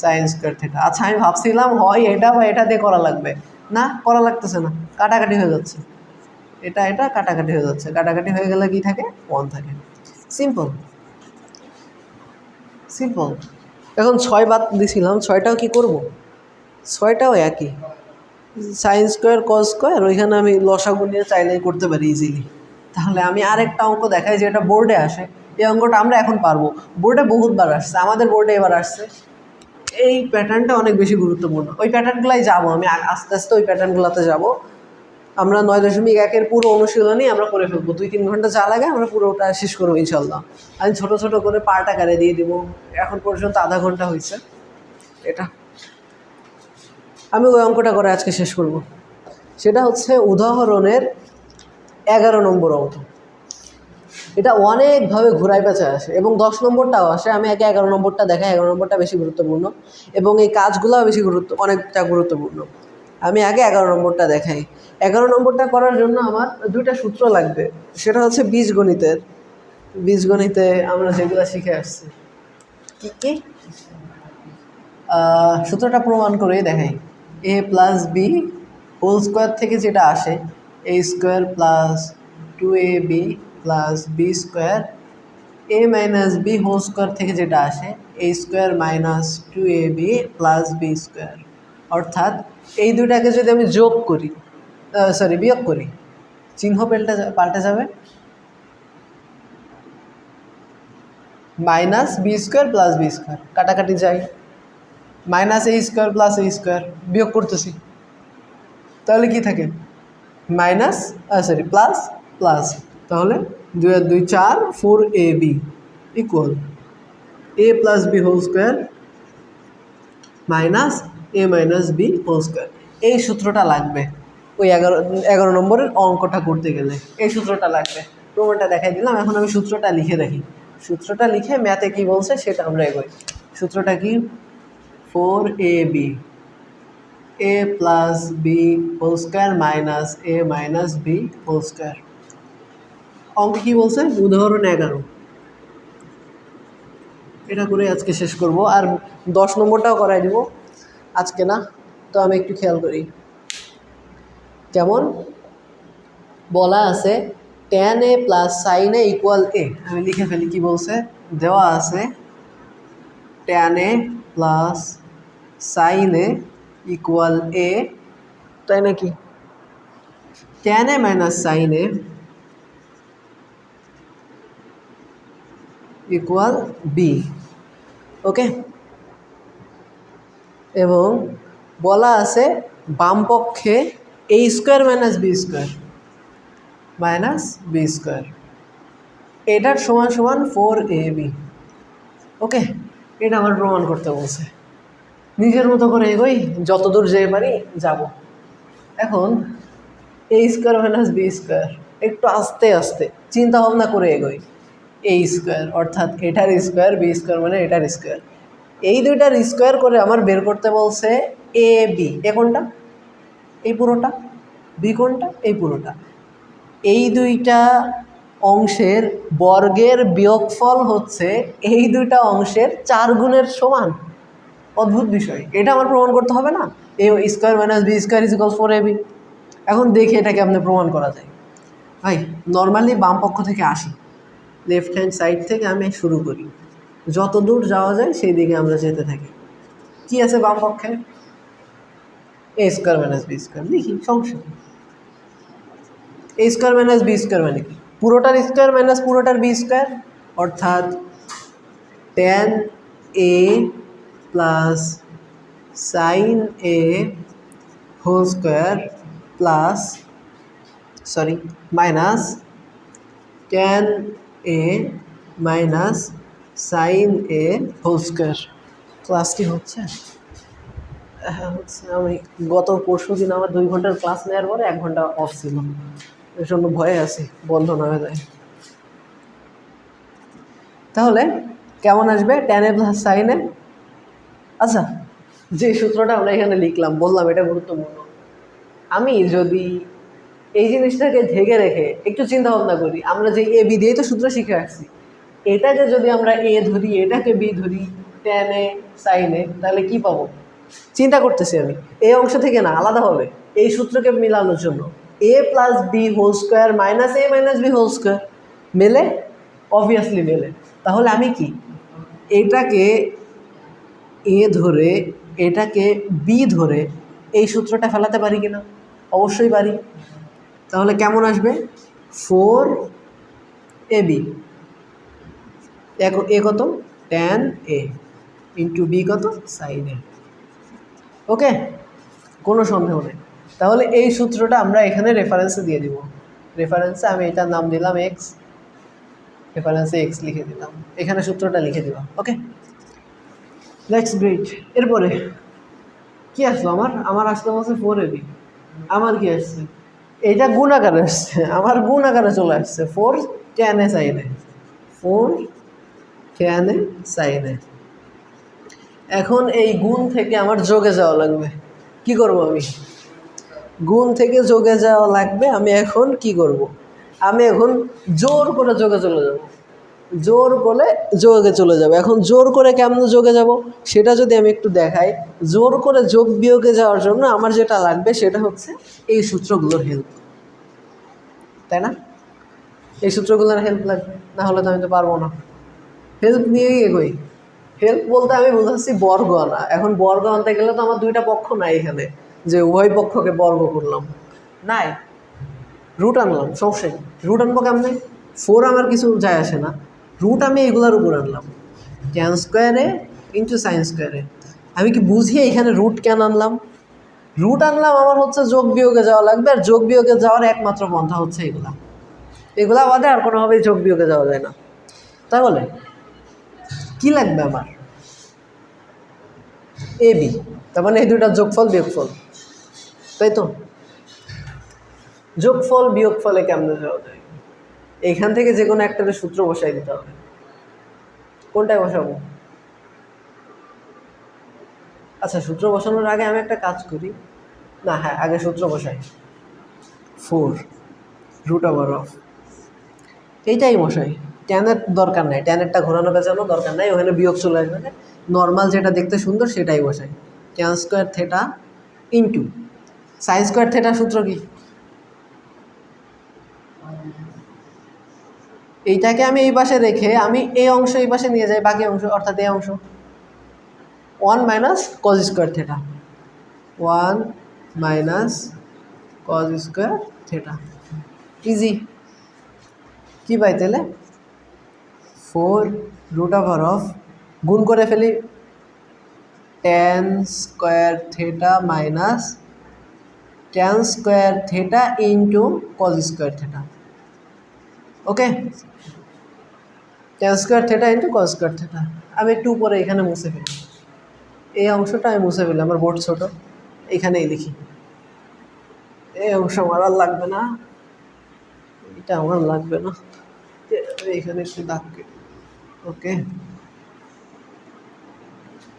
সাইন স্কোয়ার থিটা। আচ্ছা আমি ভাবছিলাম হয় এটা বা এটা দিয়ে করা লাগবে, না করা লাগতেছে না, কাটাকাটি হয়ে যাচ্ছে, এটা এটা কাটাকাটি হয়ে যাচ্ছে, কাটাকাটি হয়ে গেলে কি থাকে? 1 থাকে। Simple simple. এখন 6 বাদ দিছিলাম, 6টাও কি করব? 6টাও একই, সাইন স্কোয়ার কস স্কোয়ার, ওইখানে আমি লসাগু নিয়ে চাইলেই করতে পারি ইজিলি। তাহলে আমি আরেকটা অঙ্ক দেখাই যেটা বোর্ডে আসে। এই অঙ্কটা আমরা এখন পারবো, বোর্ডে বহুতবার আসছে, আমাদের বোর্ডে এবার আসছে। এই প্যাটার্নটা অনেক বেশি গুরুত্বপূর্ণ, ওই প্যাটার্নগুলাই যাবো আমি আস্তে আস্তে, ওই প্যাটার্নগুলোতে যাবো। আমরা 9.1-এর পুরো অনুশীলনী আমরা করে ফেলবো, 2-3 ঘন্টা যা লাগে আমরা পুরোটা শেষ করবো ইনশাল্লাহ। আমি ছোট ছোট করে পার্ট আকারে দিয়ে দিব, এখন পর্যন্ত আধা ঘন্টা হয়েছে। এটা আমি ওই অঙ্কটা করে আজকে শেষ করব। সেটা হচ্ছে উদাহরণের 11 নম্বর অঙ্ক। এটা অনেকভাবে ঘুরাই পেঁচায় আসে এবং 10 নম্বরটাও আসে। আমি আগে 11 নম্বরটা দেখাই, 11 নম্বরটা বেশি গুরুত্বপূর্ণ এবং এই কাজগুলোও বেশি অনেকটা গুরুত্বপূর্ণ। আমি আগে 11 নম্বরটা দেখাই। 11 নম্বরটা করার জন্য আমার দুইটা সূত্র লাগবে, সেটা হচ্ছে বীজগণিতের। বীজগণিতে আমরা যেগুলো শিখে আসছি, কি কি সূত্রটা প্রমাণ করেই দেখাই। a plus b whole square থেকে যেটা আসে, a square plus 2ab plus b square, a minus b whole square থেকে যেটা আসে, a square minus 2ab plus b square. অর্থাৎ এই দুটাকে যদি আমি যোগ করি, বিয়োগ করি, চিহ্ন পাল্টে যাবে, minus b square plus b square, কাটাকাটি যায়, minus a square plus a square, বিয়োগ করতেছি, তাহলে কি থাকে? মাইনাস প্লাস প্লাস, তাহলে 2 আর 2 4, 4ab equal a plus b whole square minus a minus b whole square. এই সূত্রটা লাগবে ওই 11 নম্বরের অঙ্কটা করতে গেলে, এই সূত্রটা লাগবে। প্রমাণটা দেখাই দিলাম, এখন আমি সূত্রটা লিখে রাখি। সূত্রটা লিখে ম্যাথে কি বলছে সেটা আমরা এগোই। সূত্রটা কি? 4ab a plus b whole square minus a minus b whole square. অঙ্ক কী বলছে? উদাহরণ 11। এটা করে আজকে শেষ করব, আর 10 নম্বরটাও করাই দিব আজকে না, তো আমি একটু খেয়াল করি। কেমন বলা আছে, tan a plus sine a equal a. আমি লিখে ফেলি কি বলছে, দেওয়া আছে tan a plus sine a equal a, তাই নাকি? tan a minus sine a equal b, okay. এবং বলা আছে বাম পক্ষে a square minus b square minus b square, এটার সমান সমান 4ab, ওকে। এটা আমার প্রমাণ করতে বলছে, নিজের মতো করে এগোই, যতদূর যেতে পারি যাব। এখন এ স্কোয়ার মাইনাস বি স্কোয়ার একটু আস্তে আস্তে চিন্তা ভাবনা করে এগোই। এ স্কোয়ার অর্থাৎ এটার স্কোয়ার, বি স্কোয়ার মানে এটার স্কোয়ার, এই দুইটার স্কোয়ার করে আমার বের করতে বলছে এ বি। এ কোনটা? এই পুরোটা। বি কোনটা? এই পুরোটা। এই দুইটা অংশের বর্গের বিয়োগফল হচ্ছে এই দুইটা অংশের 4 গুণের সমান। অদ্ভুত বিষয়, এটা আমার প্রমাণ করতে হবে না? A square minus b square is equal 4ab। এখন দেখি এটাকে আপনি প্রমাণ করা যায়। ভাই নর্মালি বাম পক্ষ থেকে আসি, লেফট হ্যান্ড সাইড থেকে আমি শুরু করি, যত দূর যাওয়া যায় সেই দিকে আমরা যেতে থাকি। কি আছে বাম পক্ষে? A square minus b square, লিখি, সমস্যা নেই। A square minus b square মানে কি? পুরোটার স্কোয়ার মাইনাস পুরোটার বি স্কোয়ার, অর্থাৎ tan a plus sine a whole square plus minus tan a minus sine a whole square. ক্লাসটি হচ্ছে? হ্যাঁ হচ্ছে। আমি গত পরশু দিন আমার 2 ঘন্টার ক্লাস নেওয়ার পরে 1 ঘন্টা অফ ছিল, এর জন্য ভয়ে আছি বন্ধ না হয়ে যায়। তাহলে কেমন আসবে tan a plus sine a? আচ্ছা, যে সূত্রটা আমরা এখানে লিখলাম, বললাম এটা গুরুত্বপূর্ণ। আমি যদি এই জিনিসটাকে ঢেকে রেখে একটু চিন্তা ভাবনা করি, আমরা যে এ বি দিয়েই তো সূত্র শিখে আসছি, এটাকে যদি আমরা এ ধরি, এটাকে বি ধরি, tan a সাইন a, তাহলে কি পাবো? চিন্তা করতেছি আমি এই অংশ থেকে না, আলাদাভাবে এই সূত্রকে মেলানোর জন্য। A plus b whole square minus a minus b whole square মেলে? অবভিয়াসলি মেলে। তাহলে আমি কি এটাকে এ ধরে এটাকে বি ধরে এই সূত্রটা ফেলাতে পারি কিনা? অবশ্যই পারি। তাহলে কেমন আসবে? 4ab, এ কত? tan a ইন্টু বি কত? Sine a। ওকে, কোনো সন্দেহ নেই। তাহলে এই সূত্রটা আমরা এখানে রেফারেন্সে দিয়ে দিব। রেফারেন্সে আমি এটার নাম দিলাম এক্স, রেফারেন্সে এক্স লিখে দিলাম, এখানে সূত্রটা লিখে দিলাম। ওকে, লেটস গ্রেট। এরপরে কি আসলো? আমার আসলো হচ্ছে 4ab। আমার কি আসছে? এটা গুণ আকারে আসছে, আমার গুণ আকারে চলে আসছে 4 tan a sin a, 4 tan a sin a। এখন এই গুণ থেকে আমার যোগে যাওয়া লাগবে। কি করব আমি? গুণ থেকে যোগে যাওয়া লাগবে। আমি এখন কি করব? আমি এখন জোর করে যোগে চলে যাব, জোর করে যোগে চলে যাব। এখন জোর করে কেমন যোগে যাব সেটা যদি আমি একটু দেখাই, জোর করে যোগ বিয়োগে যাওয়ার জন্য আমার যেটা লাগবে সেটা হচ্ছে এই সূত্রগুলোর হেল্প, তাই না? এই সূত্রগুলোর হেল্প লাগবে, না হলে তো আমি তো পারবো না। হেল্প নিয়েই এগোই। হেল্প বলতে আমি বোঝাচ্ছি বর্গ আনা। এখন বর্গ আনতে গেলে তো আমার 2টা পক্ষ নাই এখানে, যে উভয় পক্ষকে বর্গ করলাম, নাই। রুট আনলাম, সমস্যা নেই। রুট আনবো কেমনে? 4 আমার কিছু যায় আসে না, রুট আমি এগুলোর উপর আনলাম, ট্যান স্কোয়ারে ইন্টু সাইন স্কোয়ারে। আমি কি বুঝিয়ে এখানে রুট কেন আনলাম? রুট আনলাম আমার হচ্ছে যোগ বিয়োগে যাওয়া লাগবে, আর যোগ বিয়োগে যাওয়ার একমাত্র পন্থা হচ্ছে এগুলা বাদে আর কোনোভাবেই যোগ বিয়োগে যাওয়া যায় না। তাহলে কি লাগবে আমার? এ বি, তার মানে এই দুইটা যোগফল বিয়োগফল, তাই তো? যোগফল বিয়োগফলে কেমনে যাওয়া যায়? এইখান থেকে যে কোনো একটাতে সূত্র বসাই দিতে হবে। কোনটায় বসাবো? আচ্ছা, সূত্র বসানোর আগে আমি একটা কাজ করি না, হ্যাঁ আগে সূত্র বসাই। 4 রুট ওভার অফ, এইটাই বসাই। ট্যানের দরকার নাই, ট্যানেরটা ঘোরানো পেঁচানো দরকার নাই, ওখানে বিয়োগ চলে আসবে। নর্মাল যেটা দেখতে সুন্দর সেটাই বসাই। Tan square theta into sine square থেটার সূত্র কি? এইটাকে আমি এই পাশে রেখে আমি এই অংশ এই পাশে নিয়ে যাই, বাকি অংশ অর্থাৎ এই অংশ 1 minus cause square theta, 1 minus cause square theta. Easy. কি পাই তাহলে? 4 রুট ওভার অফ, গুণ করে ফেলি, tan square theta minus tan square theta into cos square theta. Okay, tan square theta into cos square theta. আমি একটু উপরে এখানে মুছে ফেলি, এই অংশটা আমি মুছে ফেলি, আমার বোর্ড ছোট, এখানেই লিখি। এই অংশ আমার আর লাগবে না, এটা আমার লাগবে না, এইখানে একটু দাগ কেটে, ওকে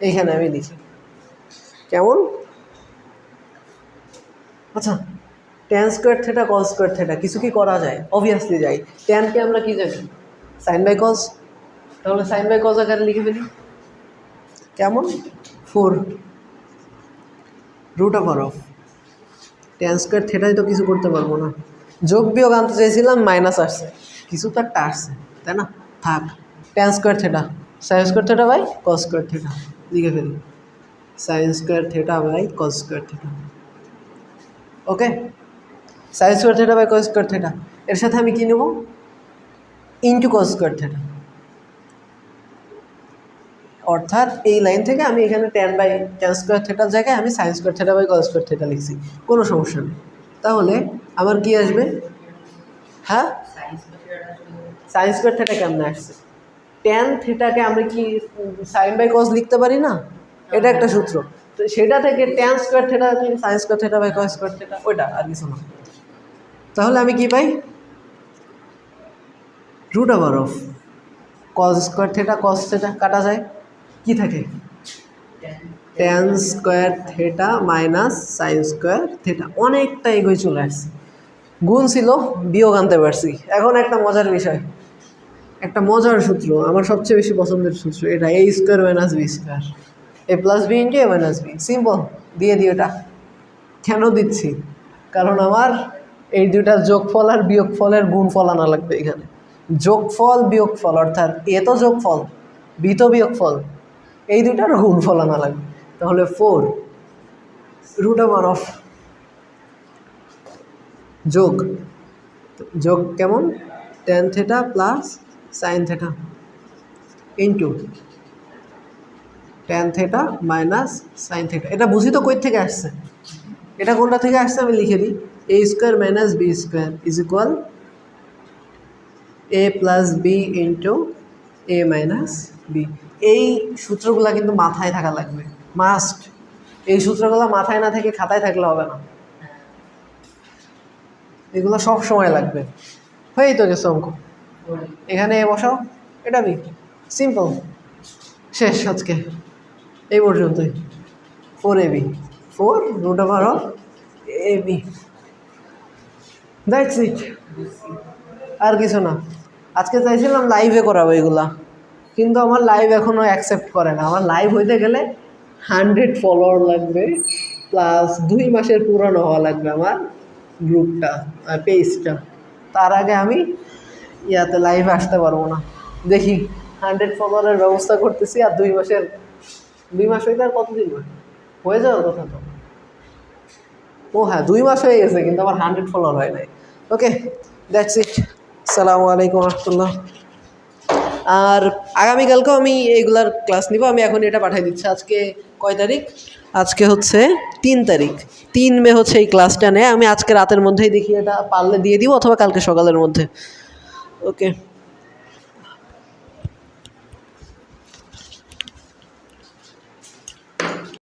এইখানে আমি লিখি। কেমন? আচ্ছা, tan square theta cause square theta কিছু কি করা যায়? অবভিয়াসলি যায়। ট্যানকে আমরা কি জানি? Sine by cos. তাহলে সাইন বাই কজ আকারে লিখে ফেলি। কেমন? 4 root over of tan square থেটাই তো কিছু করতে পারবো না, যোগ বিয়োগ আনতে চাইছিলাম মাইনাস আসছে, কিছু তো একটা আসছে তাই না, থাক। Tan square theta sine square theta by cos square theta লিখে ফেলি, sine square theta by cos square theta. Okay, sine square theta by cos square theta, এর সাথে আমি কী নেব, ইন্টু কস স্কোয়ার থেটা। অর্থাৎ এই লাইন থেকে আমি এখানে ট্যান স্কোয়ার থেটার জায়গায় আমি sine square theta by cos square theta লিখছি, কোনো সমস্যা নেই। তাহলে আমার কি আসবে, হ্যাঁ সাইন স্কোয়ার থেটা কেমনে আসছে, ট্যান থেটাকে আমরা কি সাইন বাই কস লিখতে পারি না, এটা একটা সূত্র, তো সেটা থেকে tan square theta sine square theta by cos square theta, ওইটা আর কিছু না। তাহলে আমি কি পাই, root over of cos square theta cos theta কাটা যায়, কি থাকে tan square theta minus sine square theta, অনেকটা এগোয় চলে আসছে, গুণ ছিল বিয়োগ আনতে পারছি। এখন একটা মজার বিষয়, একটা মজার সূত্র, আমার সবচেয়ে বেশি পছন্দের সূত্র এটা, এ square minus b square, A plus b into a minus B, simple, দিয়ে দিই ওটা। কেন দিচ্ছি, কারণ আমার এই দুইটা যোগফল আর বিয়োগফলের গুণফল আনা লাগবে এখানে, যোগফল বিয়োগফল, অর্থাৎ এ তো যোগফল বি তো বিয়োগফল, এই দুইটার গুণফল আনা লাগবে। তাহলে 4 রুট ওভার অফ যোগ, যোগ কেমন, tan theta plus sign theta into tan theta minus sine theta. এটা বুঝি তো কই থেকে আসছে, এটা কোনটা থেকে আসছে আমি লিখে দিই, a square minus b square is equal a plus b into a minus b. এই সূত্রগুলো কিন্তু মাথায় থাকা লাগবে, মাস্ট। এই সূত্রগুলো মাথায় না থেকে খাতায় থাকলে হবে না, এগুলো সব সময় লাগবে। হয়েই তো গেছে অঙ্ক, এখানে এ বসাও, এটা বি, সিম্পল, শেষ আজকে এই পর্যন্তই। 4ab 4 root over of ab, that's it, আর কিছু না। আজকে চাইছিলাম লাইভে করাবো এগুলা, কিন্তু আমার লাইভ এখনও অ্যাকসেপ্ট করে না। আমার লাইভ হইতে গেলে 100 ফলোয়ার লাগবে, প্লাস 2 মাসের পুরানো হওয়া লাগবে আমার গ্রুপটা, পেজটা, তার আগে আমি ইয়াতে লাইভে আসতে পারবো না। দেখি 100 ফলোয়ারের ব্যবস্থা করতেছি, আর 2 মাস হইতে আর কতদিন হয়ে যাওয়ার কথা তো, ও হ্যাঁ 2 মাস হয়ে গেছে, কিন্তু আমার 100 ফলোয়ার হয় নাই। ওকে, দ্যাটস ইট, আসসালামু আলাইকুম রহমতুল্লাহ। আর আগামীকালকেও আমি এইগুলার ক্লাস নিব, আমি এখন এটা পাঠিয়ে দিচ্ছি। আজকে কয় তারিখ, আজকে হচ্ছে 3 তারিখ, 3 মে হচ্ছে এই ক্লাসটা নেয়। আমি আজকে রাতের মধ্যেই দেখি এটা পারলে দিয়ে দিব, অথবা কালকে সকালের মধ্যে। ওকে।